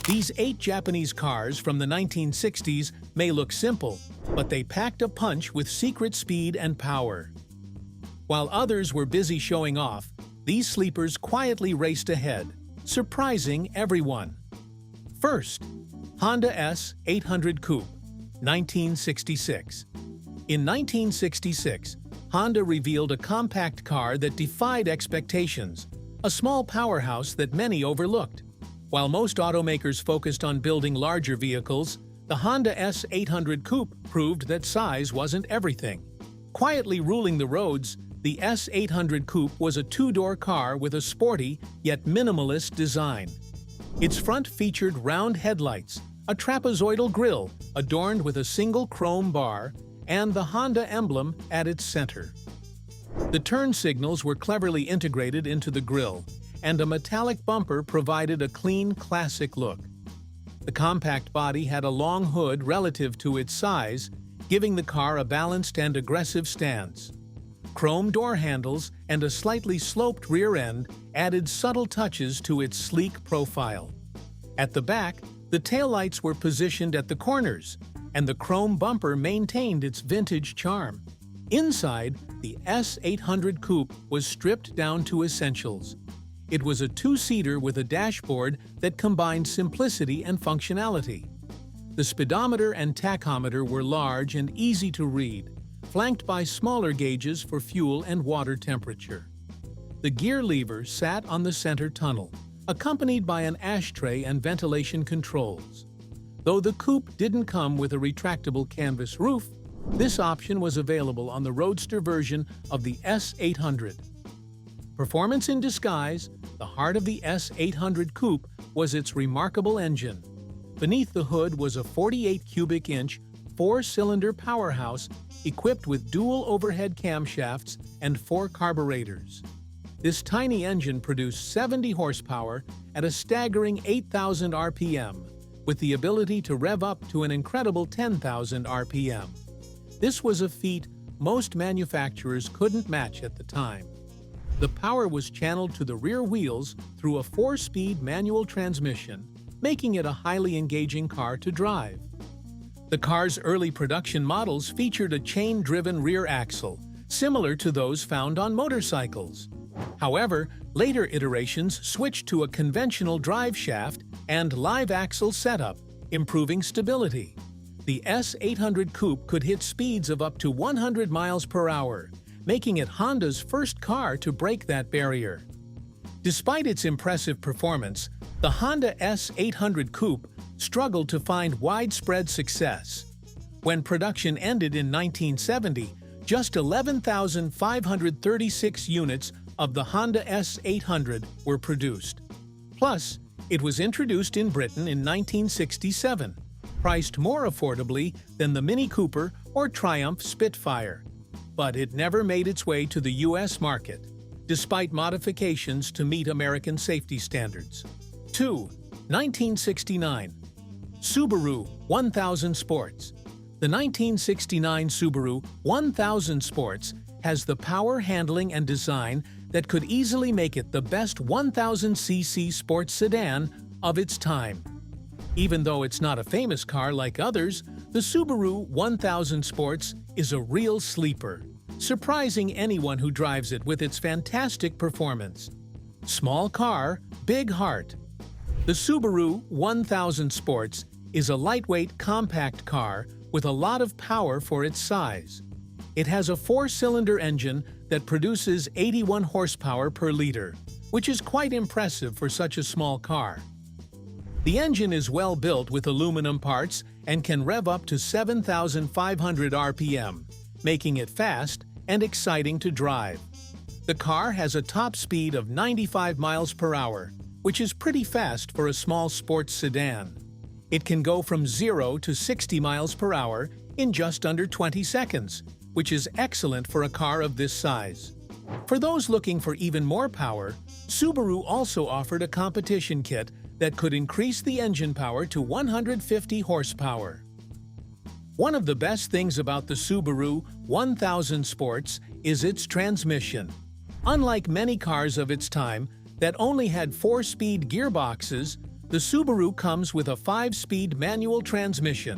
These 8 Japanese cars from the 1960s may look simple, but they packed a punch with secret speed and power. While others were busy showing off, these sleepers quietly raced ahead, surprising everyone. First, Honda S800 Coupe, 1966. In 1966, Honda revealed a compact car that defied expectations, a small powerhouse that many overlooked. While most automakers focused on building larger vehicles, the Honda S800 Coupe proved that size wasn't everything. Quietly ruling the roads, the S800 Coupe was a 2-door car with a sporty yet minimalist design. Its front featured round headlights, a trapezoidal grille adorned with a single chrome bar, and the Honda emblem at its center. The turn signals were cleverly integrated into the grille, and a metallic bumper provided a clean, classic look. The compact body had a long hood relative to its size, giving the car a balanced and aggressive stance. Chrome door handles and a slightly sloped rear end added subtle touches to its sleek profile. At the back, the taillights were positioned at the corners, and the chrome bumper maintained its vintage charm. Inside, the S800 Coupe was stripped down to essentials. It was a 2-seater with a dashboard that combined simplicity and functionality. The speedometer and tachometer were large and easy to read, flanked by smaller gauges for fuel and water temperature. The gear lever sat on the center tunnel, accompanied by an ashtray and ventilation controls. Though the coupe didn't come with a retractable canvas roof, this option was available on the roadster version of the S800. Performance in disguise, the heart of the S800 Coupe was its remarkable engine. Beneath the hood was a 48 cubic inch, 4-cylinder powerhouse equipped with dual overhead camshafts and 4 carburetors. This tiny engine produced 70 horsepower at a staggering 8,000 RPM, with the ability to rev up to an incredible 10,000 RPM. This was a feat most manufacturers couldn't match at the time. The power was channeled to the rear wheels through a 4-speed manual transmission, making it a highly engaging car to drive. The car's early production models featured a chain-driven rear axle, similar to those found on motorcycles. However, later iterations switched to a conventional drive shaft and live axle setup, improving stability. The S800 Coupe could hit speeds of up to 100 miles per hour, making it Honda's first car to break that barrier. Despite its impressive performance, the Honda S800 Coupe struggled to find widespread success. When production ended in 1970, just 11,536 units of the Honda S800 were produced. Plus, it was introduced in Britain in 1967, priced more affordably than the Mini Cooper or Triumph Spitfire. But it never made its way to the U.S. market, despite modifications to meet American safety standards. 2. 1969. Subaru 1000 Sports. The 1969 Subaru 1000 Sports has the power, handling, and design that could easily make it the best 1000cc sports sedan of its time. Even though it's not a famous car like others, the Subaru 1000 Sports is a real sleeper, surprising anyone who drives it with its fantastic performance. Small car, big heart. The Subaru 1000 Sports is a lightweight, compact car with a lot of power for its size. It has a 4-cylinder engine that produces 81 horsepower per liter, which is quite impressive for such a small car. The engine is well built with aluminum parts and can rev up to 7,500 RPM, making it fast and exciting to drive. The car has a top speed of 95 miles per hour, which is pretty fast for a small sports sedan. It can go from 0 to 60 miles per hour in just under 20 seconds, which is excellent for a car of this size. For those looking for even more power, Subaru also offered a competition kit that could increase the engine power to 150 horsepower. One of the best things about the Subaru 1000 Sports is its transmission. Unlike many cars of its time that only had 4-speed gearboxes, the The Subaru comes with a 5-speed manual transmission.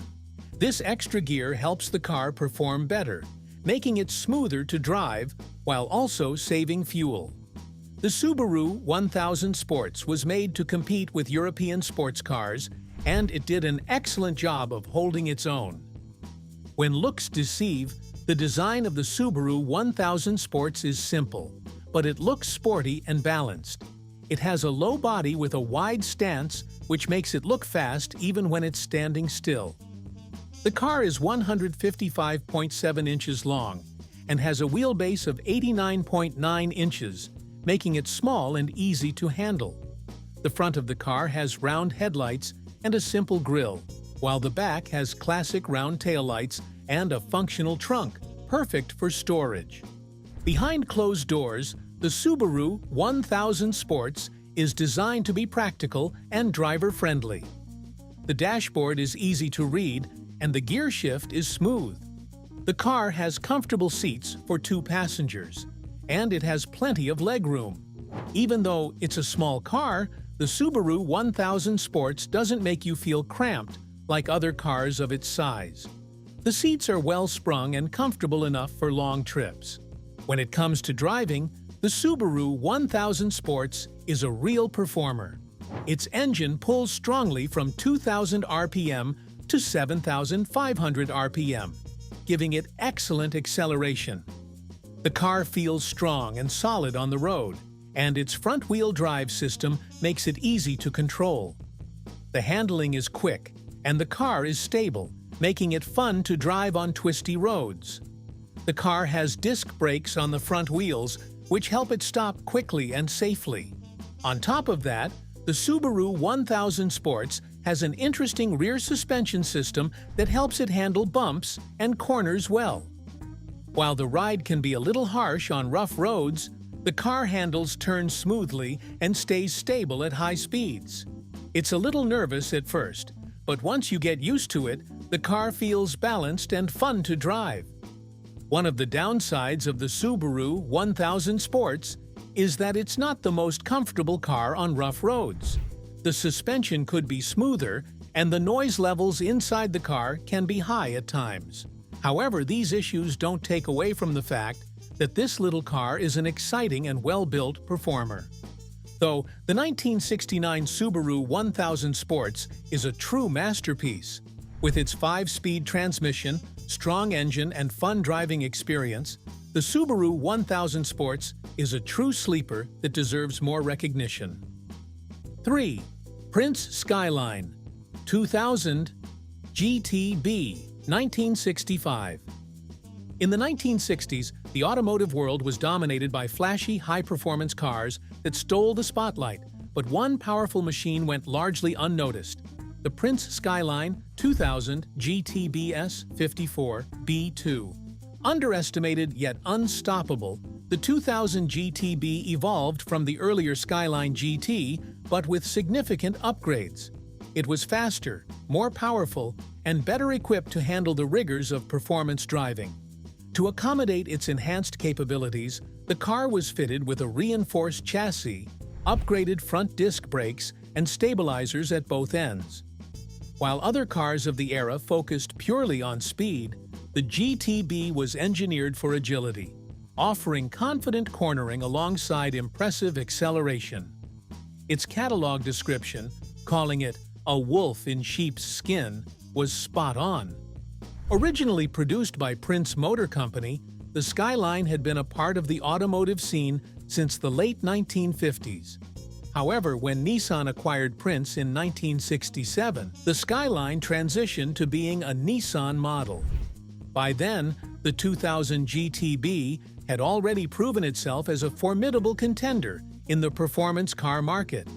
This extra gear helps the car perform better, making it smoother to drive while also saving fuel. The Subaru 1000 Sports was made to compete with European sports cars, and it did an excellent job of holding its own. When looks deceive, the design of the Subaru 1000 Sports is simple, but it looks sporty and balanced. It has a low body with a wide stance, which makes it look fast even when it's standing still. The car is 155.7 inches long and has a wheelbase of 89.9 inches, making it small and easy to handle. The front of the car has round headlights and a simple grille, while the back has classic round taillights and a functional trunk, perfect for storage. Behind closed doors, the Subaru 1000 Sports is designed to be practical and driver-friendly. The dashboard is easy to read, and the gear shift is smooth. The car has comfortable seats for 2 passengers, and it has plenty of legroom. Even though it's a small car, the Subaru 1000 Sports doesn't make you feel cramped like other cars of its size. The seats are well sprung and comfortable enough for long trips. When it comes to driving, the Subaru 1000 Sports is a real performer. Its engine pulls strongly from 2,000 RPM to 7,500 RPM, giving it excellent acceleration. The car feels strong and solid on the road, and its front-wheel drive system makes it easy to control. The handling is quick, and the car is stable, making it fun to drive on twisty roads. The car has disc brakes on the front wheels, which help it stop quickly and safely. On top of that, the Subaru 1000 Sports has an interesting rear suspension system that helps it handle bumps and corners well. While the ride can be a little harsh on rough roads, the car handles turn smoothly and stays stable at high speeds. It's a little nervous at first, but once you get used to it, the car feels balanced and fun to drive. One of the downsides of the Subaru 1000 Sports is that it's not the most comfortable car on rough roads. The suspension could be smoother, and the noise levels inside the car can be high at times. However, these issues don't take away from the fact that this little car is an exciting and well-built performer. Though the 1969 Subaru 1000 Sports is a true masterpiece. With its 5-speed transmission, strong engine, and fun driving experience, the Subaru 1000 Sports is a true sleeper that deserves more recognition. 3. Prince Skyline 2000 GTB 1965. In the 1960s, the automotive world was dominated by flashy, high-performance cars that stole the spotlight, but one powerful machine went largely unnoticed: the Prince Skyline 2000 GTBS 54 B2. Underestimated yet unstoppable, the 2000 GTB evolved from the earlier Skyline GT, but with significant upgrades. It was faster, more powerful, and better equipped to handle the rigors of performance driving. To accommodate its enhanced capabilities, the car was fitted with a reinforced chassis, upgraded front disc brakes, and stabilizers at both ends. While other cars of the era focused purely on speed, the GTB was engineered for agility, offering confident cornering alongside impressive acceleration. Its catalog description, calling it a wolf in sheep's skin, was spot on. Originally produced by Prince Motor Company, the Skyline had been a part of the automotive scene since the late 1950s. However, when Nissan acquired Prince in 1967, the Skyline transitioned to being a Nissan model. By then, the 2000 GTB had already proven itself as a formidable contender in the performance car market,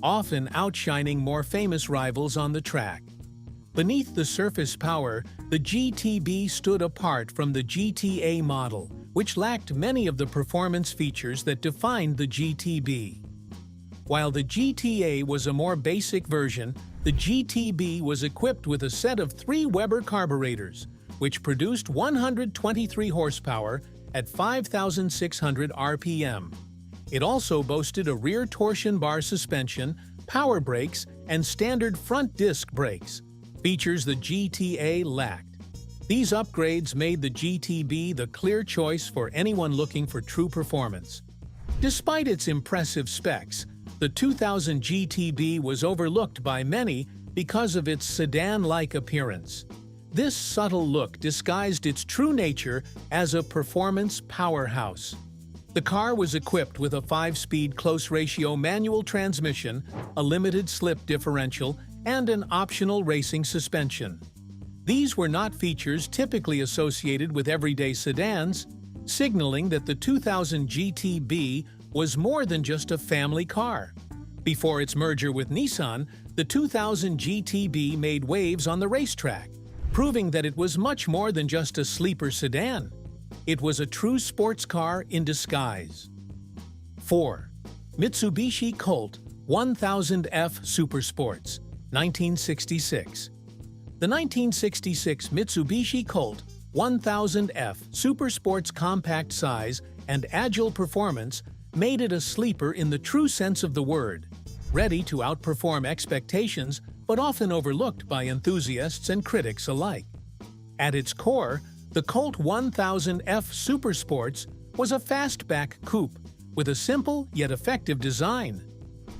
often outshining more famous rivals on the track. Beneath the surface power, the GTB stood apart from the GTA model, which lacked many of the performance features that defined the GTB. While the GTA was a more basic version, the GTB was equipped with a set of 3 Weber carburetors, which produced 123 horsepower at 5,600 RPM. It also boasted a rear torsion bar suspension, power brakes, and standard front disc brakes, features the GTA lacked. These upgrades made the GTB the clear choice for anyone looking for true performance. Despite its impressive specs, the 2000 GTB was overlooked by many because of its sedan-like appearance. This subtle look disguised its true nature as a performance powerhouse. The car was equipped with a 5-speed close-ratio manual transmission, a limited slip differential, and an optional racing suspension. These were not features typically associated with everyday sedans, signaling that the 2000 GTB was more than just a family car. Before its merger with Nissan, the 2000 GTB made waves on the racetrack, proving that it was much more than just a sleeper sedan. It was a true sports car in disguise. 4. Mitsubishi Colt 1000F Supersports, 1966. The 1966 Mitsubishi Colt 1000F Supersports compact size and agile performance made it a sleeper in the true sense of the word, ready to outperform expectations but often overlooked by enthusiasts and critics alike. At its core, the Colt 1000F Supersports was a fastback coupe with a simple yet effective design.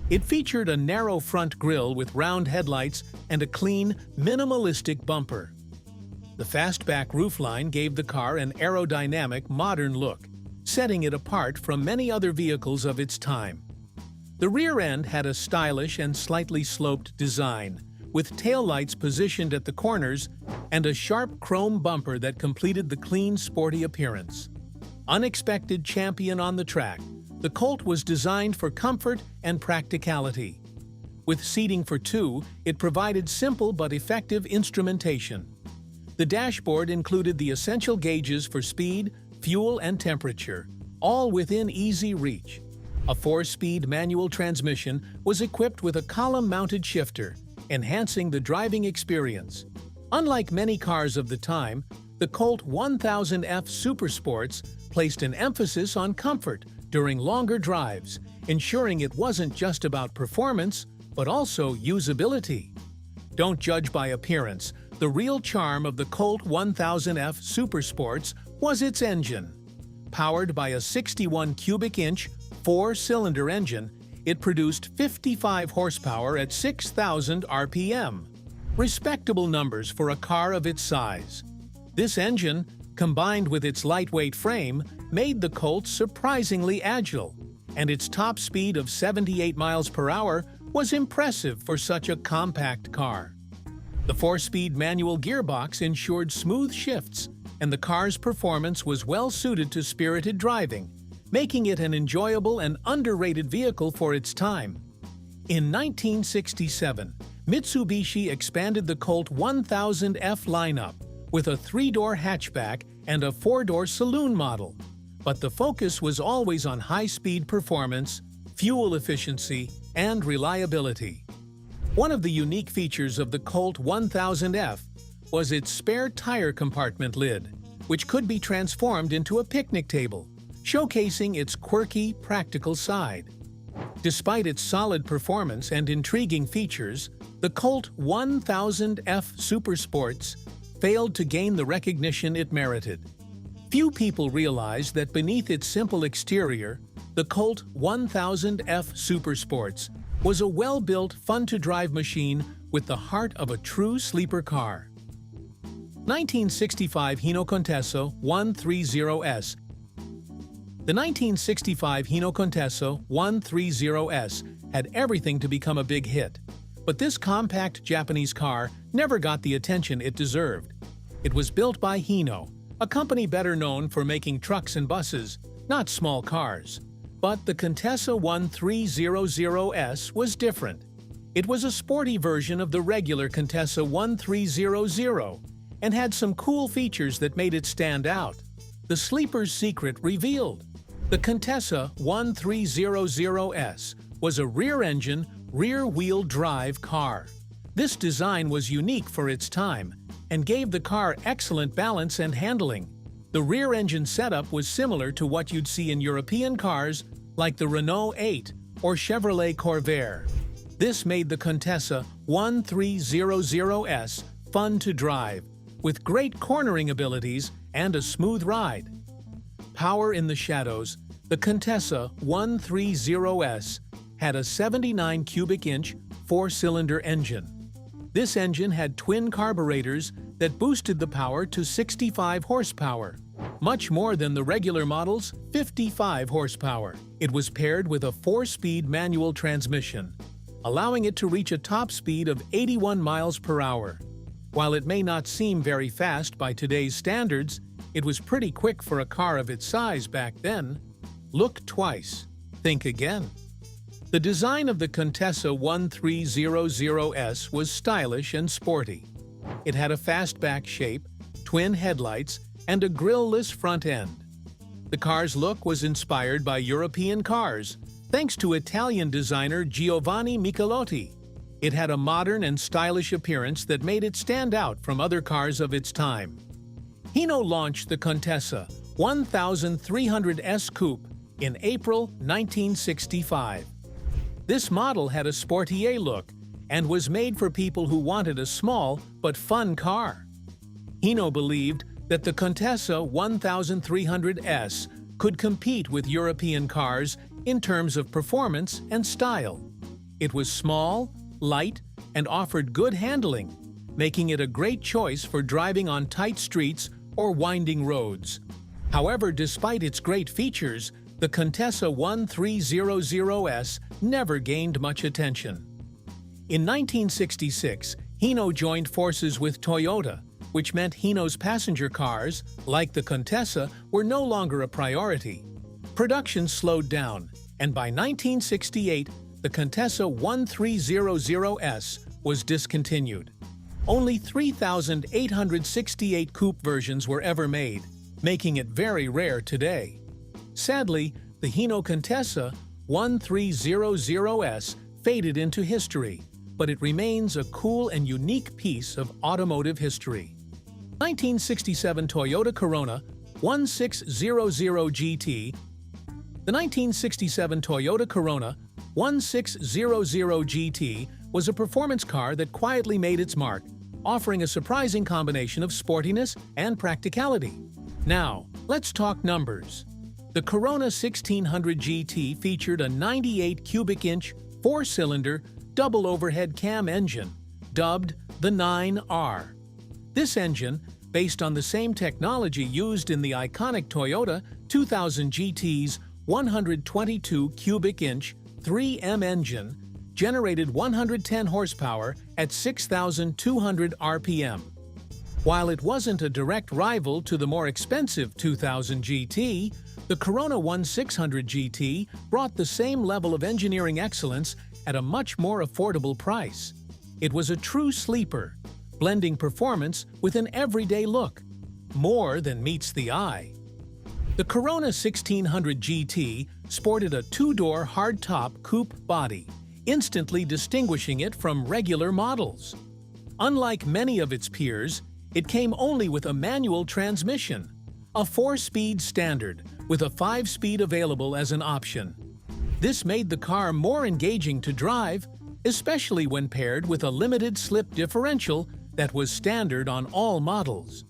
It featured a narrow front grille with round headlights and a clean, minimalistic bumper. The fastback roofline gave the car an aerodynamic, modern look, setting it apart from many other vehicles of its time. The rear end had a stylish and slightly sloped design, with taillights positioned at the corners and a sharp chrome bumper that completed the clean, sporty appearance. Unexpected champion on the track, the Colt was designed for comfort and practicality. With seating for two, it provided simple but effective instrumentation. The dashboard included the essential gauges for speed, fuel, and temperature, all within easy reach. A 4-speed manual transmission was equipped with a column-mounted shifter, enhancing the driving experience. Unlike many cars of the time, the Colt 1000F Supersports placed an emphasis on comfort during longer drives, ensuring it wasn't just about performance, but also usability. Don't judge by appearance. The real charm of the Colt 1000F Supersports was its engine. Powered by a 61 cubic inch, 4-cylinder engine, it produced 55 horsepower at 6,000 RPM. Respectable numbers for a car of its size. This engine, combined with its lightweight frame, made the Colt surprisingly agile, and its top speed of 78 miles per hour was impressive for such a compact car. The 4-speed manual gearbox ensured smooth shifts, and the car's performance was well suited to spirited driving, making it an enjoyable and underrated vehicle for its time. In 1967, Mitsubishi expanded the Colt 1000F lineup with a 3-door hatchback and a 4-door saloon model, but the focus was always on high-speed performance, fuel efficiency, and reliability. One of the unique features of the Colt 1000F was its spare tire compartment lid, which could be transformed into a picnic table, showcasing its quirky, practical side. Despite its solid performance and intriguing features, the Colt 1000F Supersports failed to gain the recognition it merited. Few people realized that beneath its simple exterior, the Colt 1000F Supersports was a well-built, fun-to-drive machine with the heart of a true sleeper car. 1965 Hino Contessa 130S. The 1965 Hino Contessa 130S had everything to become a big hit, but this compact Japanese car never got the attention it deserved. It was built by Hino, a company better known for making trucks and buses, not small cars. But the Contessa 1300S was different. It was a sporty version of the regular Contessa 1300 and had some cool features that made it stand out. The sleeper's secret revealed. The Contessa 1300S was a rear-engine, rear-wheel drive car. This design was unique for its time and gave the car excellent balance and handling. The rear-engine setup was similar to what you'd see in European cars like the Renault 8 or Chevrolet Corvair. This made the Contessa 1300S fun to drive, with great cornering abilities and a smooth ride. Power in the shadows, the Contessa 130S had a 79 cubic inch four-cylinder engine. This engine had twin carburetors that boosted the power to 65 horsepower, much more than the regular model's 55 horsepower. It was paired with a 4-speed manual transmission, allowing it to reach a top speed of 81 miles per hour. While it may not seem very fast by today's standards, it was pretty quick for a car of its size back then. Look twice. Think again. The design of the Contessa 1300S was stylish and sporty. It had a fastback shape, twin headlights, and a grille-less front end. The car's look was inspired by European cars, thanks to Italian designer Giovanni Michelotti. It had a modern and stylish appearance that made it stand out from other cars of its time. Hino launched the Contessa 1300S Coupe in April 1965. This model had a sportier look and was made for people who wanted a small but fun car. Hino believed that the Contessa 1300S could compete with European cars in terms of performance and style. It was small, light, and offered good handling, making it a great choice for driving on tight streets or winding roads. However, despite its great features, the Contessa 1300S never gained much attention. In 1966, Hino joined forces with Toyota, which meant Hino's passenger cars, like the Contessa, were no longer a priority. Production slowed down, and by 1968, the Contessa 1300S was discontinued. Only 3,868 coupe versions were ever made, making it very rare today. Sadly, the Hino Contessa 1300S faded into history, but it remains a cool and unique piece of automotive history. 1967 Toyota Corona 1600 GT. The 1967 Toyota Corona 1600 GT was a performance car that quietly made its mark, offering a surprising combination of sportiness and practicality. Now, let's talk numbers. The Corona 1600 GT featured a 98 cubic inch, four-cylinder, double overhead cam engine, dubbed the 9R. This engine, based on the same technology used in the iconic Toyota 2000 GT's 122 cubic inch, 3M engine, generated 110 horsepower at 6,200 RPM. While it wasn't a direct rival to the more expensive 2000 GT, the Corona 1600 GT brought the same level of engineering excellence at a much more affordable price. It was a true sleeper, blending performance with an everyday look, more than meets the eye. The Corona 1600 GT sported a two-door hardtop coupe body, instantly distinguishing it from regular models. Unlike many of its peers, it came only with a manual transmission, a 4-speed standard with a 5-speed available as an option. This made the car more engaging to drive, especially when paired with a limited slip differential that was standard on all models.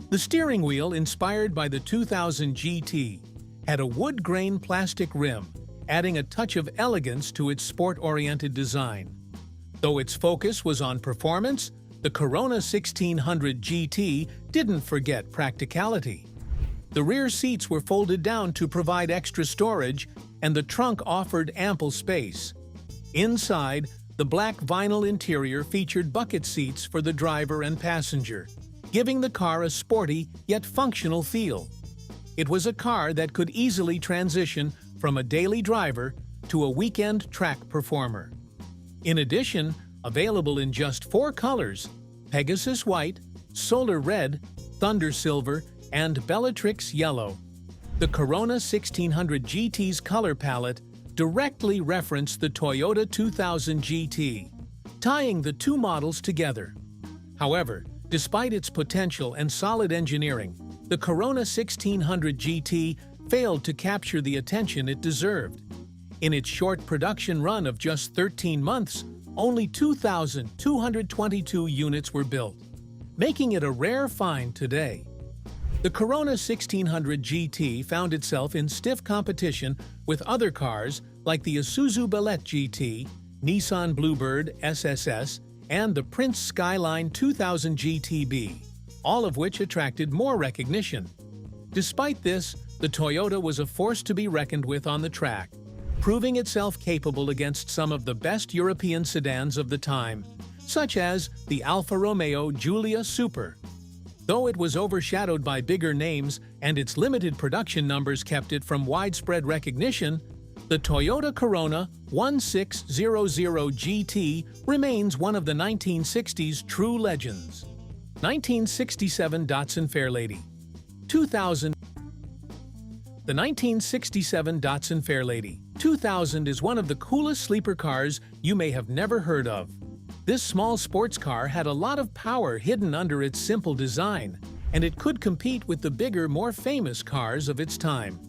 The steering wheel, inspired by the 2000 GT, had a wood-grain plastic rim, adding a touch of elegance to its sport-oriented design. Though its focus was on performance, the Corona 1600 GT didn't forget practicality. The rear seats were folded down to provide extra storage, and the trunk offered ample space. Inside, the black vinyl interior featured bucket seats for the driver and passenger, giving the car a sporty yet functional feel. It was a car that could easily transition from a daily driver to a weekend track performer. In addition, available in just 4 colors, Pegasus White, Solar Red, Thunder Silver, and Bellatrix Yellow, the Corona 1600 GT's color palette directly referenced the Toyota 2000 GT, tying the two models together. However, despite its potential and solid engineering, the Corona 1600 GT failed to capture the attention it deserved. In its short production run of just 13 months, only 2,222 units were built, making it a rare find today. The Corona 1600 GT found itself in stiff competition with other cars like the Isuzu Ballet GT, Nissan Bluebird SSS, and the Prince Skyline 2000 GTB, all of which attracted more recognition. Despite this, the Toyota was a force to be reckoned with on the track, proving itself capable against some of the best European sedans of the time, such as the Alfa Romeo Giulia Super. Though it was overshadowed by bigger names and its limited production numbers kept it from widespread recognition, the Toyota Corona 1600 GT remains one of the 1960s true legends. 1967 Datsun Fairlady. 2000. The 1967 Datsun Fairlady 2000 is one of the coolest sleeper cars you may have never heard of. This small sports car had a lot of power hidden under its simple design, and it could compete with the bigger, more famous cars of its time.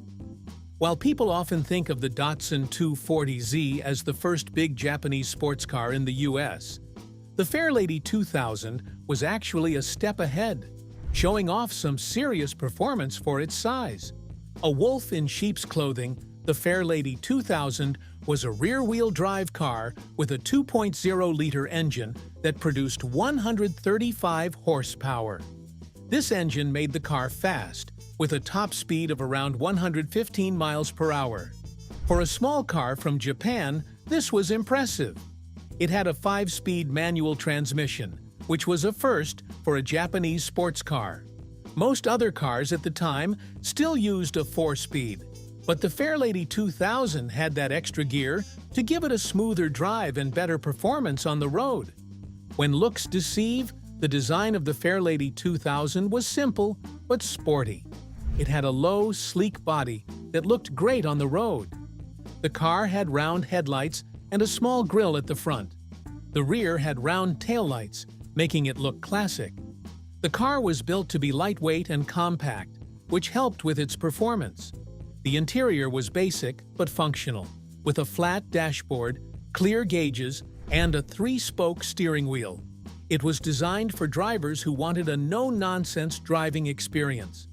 While people often think of the Datsun 240Z as the first big Japanese sports car in the US, the Fairlady 2000 was actually a step ahead, showing off some serious performance for its size. A wolf in sheep's clothing, the Fairlady 2000 was a rear-wheel drive car with a 2.0-liter engine that produced 135 horsepower. This engine made the car fast, with a top speed of around 115 miles per hour. For a small car from Japan, this was impressive. It had a 5-speed manual transmission, which was a first for a Japanese sports car. Most other cars at the time still used a 4-speed, but the Fairlady 2000 had that extra gear to give it a smoother drive and better performance on the road. When looks deceive, the design of the Fairlady 2000 was simple but sporty. It had a low, sleek body that looked great on the road. The car had round headlights and a small grille at the front. The rear had round taillights, making it look classic. The car was built to be lightweight and compact, which helped with its performance. The interior was basic but functional, with a flat dashboard, clear gauges, and a 3-spoke steering wheel. It was designed for drivers who wanted a no-nonsense driving experience.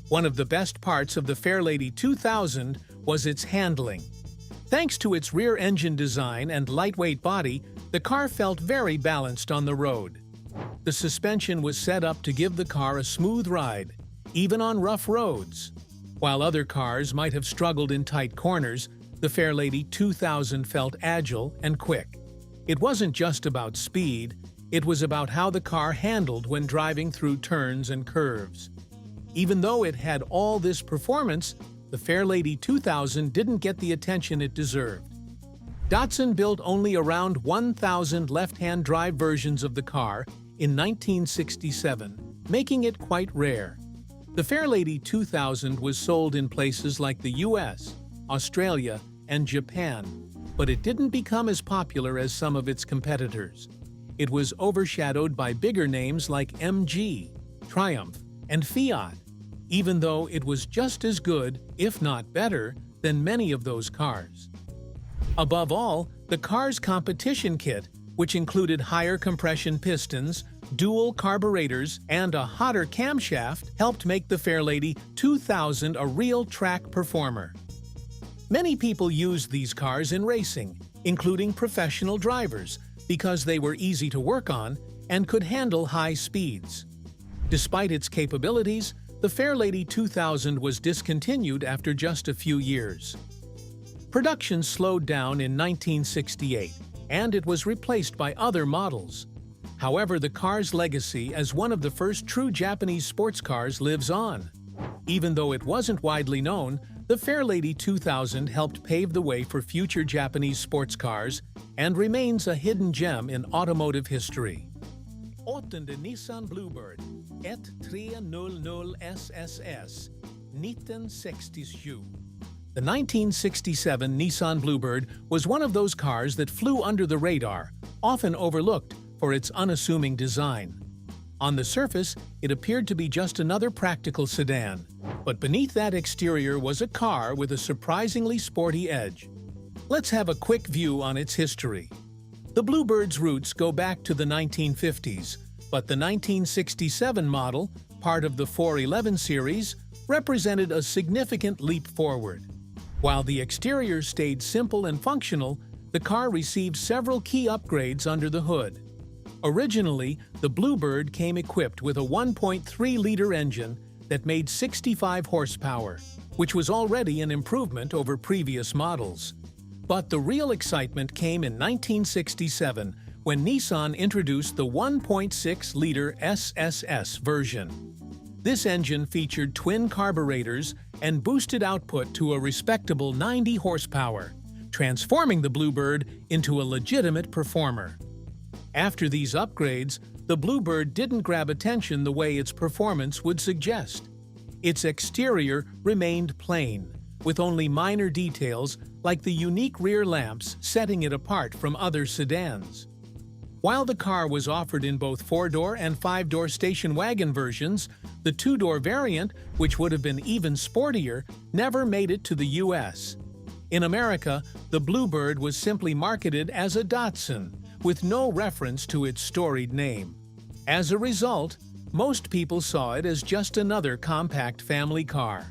One of the best parts of the Fairlady 2000 was its handling. Thanks to its rear engine design and lightweight body, the car felt very balanced on the road. The suspension was set up to give the car a smooth ride, even on rough roads. While other cars might have struggled in tight corners, the Fairlady 2000 felt agile and quick. It wasn't just about speed, it was about how the car handled when driving through turns and curves. Even though it had all this performance, the Fairlady 2000 didn't get the attention it deserved. Datsun built only around 1,000 left-hand drive versions of the car in 1967, making it quite rare. The Fairlady 2000 was sold in places like the US, Australia, and Japan, but it didn't become as popular as some of its competitors. It was overshadowed by bigger names like MG, Triumph, and Fiat, even though it was just as good, if not better, than many of those cars. Above all, the car's competition kit, which included higher compression pistons, dual carburetors, and a hotter camshaft, helped make the Fairlady 2000 a real track performer. Many people used these cars in racing, including professional drivers, because they were easy to work on and could handle high speeds. Despite its capabilities, the Fairlady 2000 was discontinued after just a few years. Production slowed down in 1968, and it was replaced by other models. However, the car's legacy as one of the first true Japanese sports cars lives on. Even though it wasn't widely known, the Fairlady 2000 helped pave the way for future Japanese sports cars and remains a hidden gem in automotive history. Åttonde Nissan Bluebird 1300 SSS 1967. The 1967 Nissan Bluebird was one of those cars that flew under the radar, often overlooked for its unassuming design. On the surface, it appeared to be just another practical sedan, but beneath that exterior was a car with a surprisingly sporty edge. Let's have a quick view on its history. The Bluebird's roots go back to the 1950s, but the 1967 model, part of the 411 series, represented a significant leap forward. While the exterior stayed simple and functional, the car received several key upgrades under the hood. Originally, the Bluebird came equipped with a 1.3-liter engine that made 65 horsepower, which was already an improvement over previous models. But the real excitement came in 1967 when Nissan introduced the 1.6-liter SSS version. This engine featured twin carburetors and boosted output to a respectable 90 horsepower, transforming the Bluebird into a legitimate performer. After these upgrades, the Bluebird didn't grab attention the way its performance would suggest. Its exterior remained plain, with only minor details like the unique rear lamps setting it apart from other sedans. While the car was offered in both 4-door and 5-door station wagon versions, the 2-door variant, which would have been even sportier, never made it to the US. In America, the Bluebird was simply marketed as a Datsun, with no reference to its storied name. As a result, most people saw it as just another compact family car.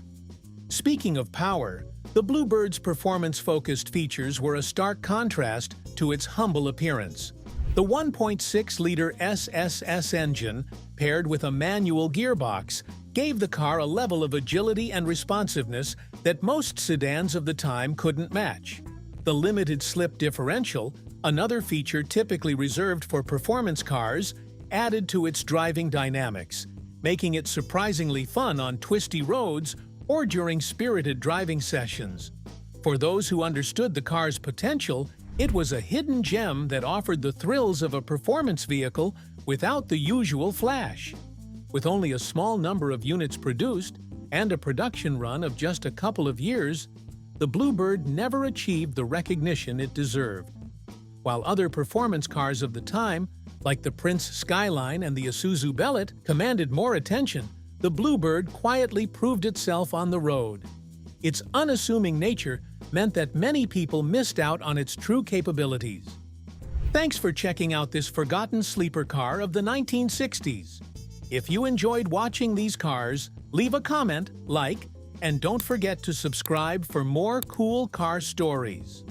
Speaking of power, the Bluebird's performance-focused features were a stark contrast to its humble appearance. The 1.6-liter SSS engine, paired with a manual gearbox, gave the car a level of agility and responsiveness that most sedans of the time couldn't match. The limited slip differential, another feature typically reserved for performance cars, added to its driving dynamics, making it surprisingly fun on twisty roads or during spirited driving sessions. For those who understood the car's potential, it was a hidden gem that offered the thrills of a performance vehicle without the usual flash. With only a small number of units produced and a production run of just a couple of years, the Bluebird never achieved the recognition it deserved. While other performance cars of the time, like the Prince Skyline and the Isuzu Bellet, commanded more attention, the Bluebird quietly proved itself on the road. Its unassuming nature meant that many people missed out on its true capabilities. Thanks for checking out this forgotten sleeper car of the 1960s. If you enjoyed watching these cars, leave a comment, like, and don't forget to subscribe for more cool car stories.